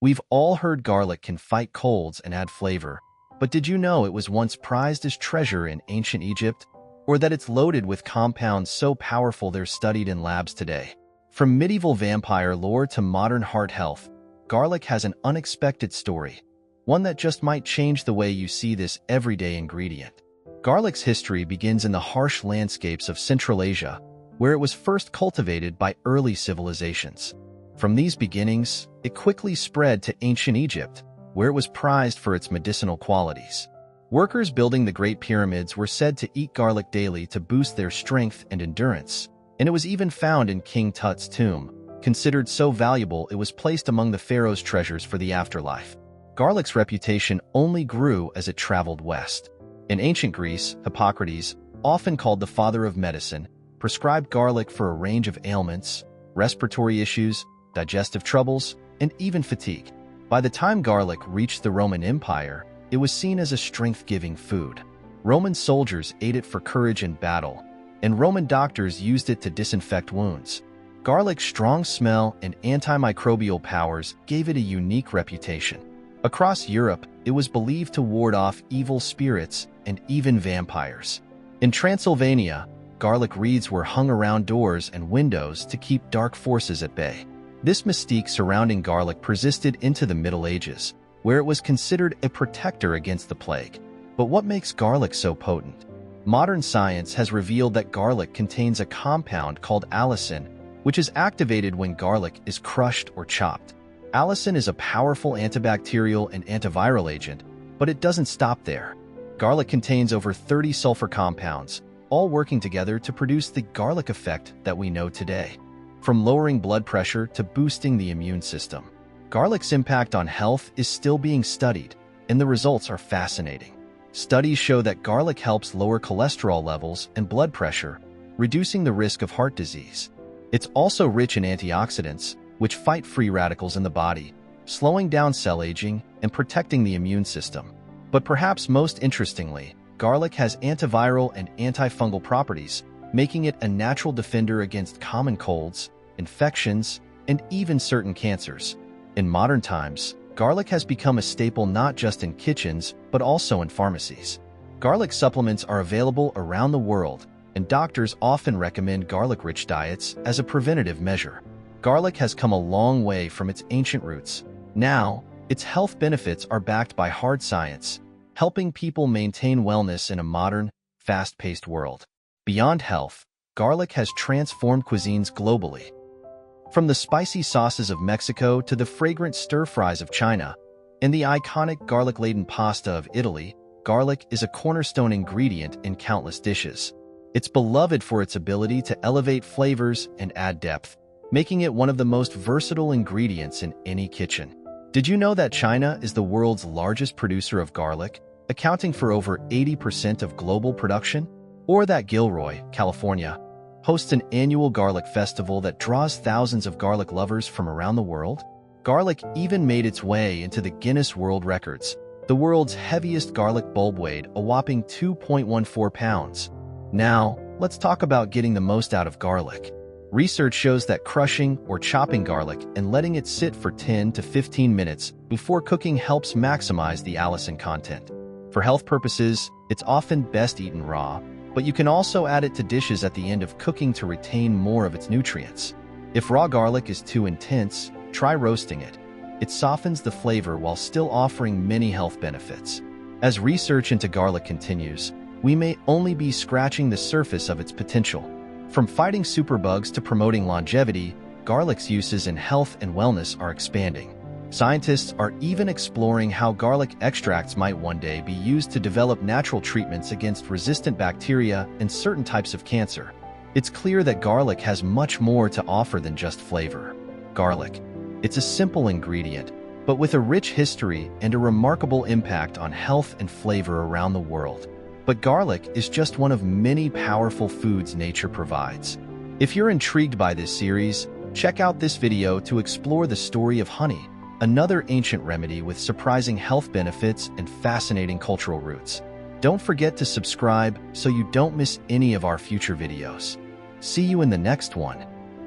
We've all heard garlic can fight colds and add flavor, but did you know it was once prized as treasure in ancient Egypt? Or that it's loaded with compounds so powerful they're studied in labs today? From medieval vampire lore to modern heart health, garlic has an unexpected story, one that just might change the way you see this everyday ingredient. Garlic's history begins in the harsh landscapes of Central Asia, where it was first cultivated by early civilizations. From these beginnings, it quickly spread to ancient Egypt, where it was prized for its medicinal qualities. Workers building the Great Pyramids were said to eat garlic daily to boost their strength and endurance, and it was even found in King Tut's tomb, considered so valuable it was placed among the pharaoh's treasures for the afterlife. Garlic's reputation only grew as it traveled west. In ancient Greece, Hippocrates, often called the father of medicine, prescribed garlic for a range of ailments, respiratory issues, digestive troubles, and even fatigue. By the time garlic reached the Roman Empire, it was seen as a strength-giving food. Roman soldiers ate it for courage in battle, and Roman doctors used it to disinfect wounds. Garlic's strong smell and antimicrobial powers gave it a unique reputation. Across Europe, it was believed to ward off evil spirits and even vampires. In Transylvania, garlic wreaths were hung around doors and windows to keep dark forces at bay. This mystique surrounding garlic persisted into the Middle Ages, where it was considered a protector against the plague. But what makes garlic so potent? Modern science has revealed that garlic contains a compound called allicin, which is activated when garlic is crushed or chopped. Allicin is a powerful antibacterial and antiviral agent, but it doesn't stop there. Garlic contains over 30 sulfur compounds, all working together to produce the garlic effect that we know today. From lowering blood pressure to boosting the immune system, garlic's impact on health is still being studied, and the results are fascinating. Studies show that garlic helps lower cholesterol levels and blood pressure, reducing the risk of heart disease. It's also rich in antioxidants, which fight free radicals in the body, slowing down cell aging and protecting the immune system. But perhaps most interestingly, garlic has antiviral and antifungal properties, making it a natural defender against common colds, infections, and even certain cancers. In modern times, garlic has become a staple not just in kitchens, but also in pharmacies. Garlic supplements are available around the world, and doctors often recommend garlic-rich diets as a preventative measure. Garlic has come a long way from its ancient roots. Now, its health benefits are backed by hard science, helping people maintain wellness in a modern, fast-paced world. Beyond health, garlic has transformed cuisines globally. From the spicy sauces of Mexico to the fragrant stir-fries of China, and the iconic garlic-laden pasta of Italy, garlic is a cornerstone ingredient in countless dishes. It's beloved for its ability to elevate flavors and add depth, making it one of the most versatile ingredients in any kitchen. Did you know that China is the world's largest producer of garlic, accounting for over 80% of global production? Or that Gilroy, California, hosts an annual garlic festival that draws thousands of garlic lovers from around the world? Garlic even made its way into the Guinness World Records. The world's heaviest garlic bulb weighed a whopping 2.14 pounds. Now, let's talk about getting the most out of garlic. Research shows that crushing or chopping garlic and letting it sit for 10 to 15 minutes before cooking helps maximize the allicin content. For health purposes, it's often best eaten raw, but you can also add it to dishes at the end of cooking to retain more of its nutrients. If raw garlic is too intense, try roasting it. It softens the flavor while still offering many health benefits. As research into garlic continues, we may only be scratching the surface of its potential. From fighting superbugs to promoting longevity, garlic's uses in health and wellness are expanding. Scientists are even exploring how garlic extracts might one day be used to develop natural treatments against resistant bacteria and certain types of cancer. It's clear that garlic has much more to offer than just flavor. Garlic. It's a simple ingredient, but with a rich history and a remarkable impact on health and flavor around the world. But garlic is just one of many powerful foods nature provides. If you're intrigued by this series, check out this video to explore the story of honey, another ancient remedy with surprising health benefits and fascinating cultural roots. Don't forget to subscribe so you don't miss any of our future videos. See you in the next one.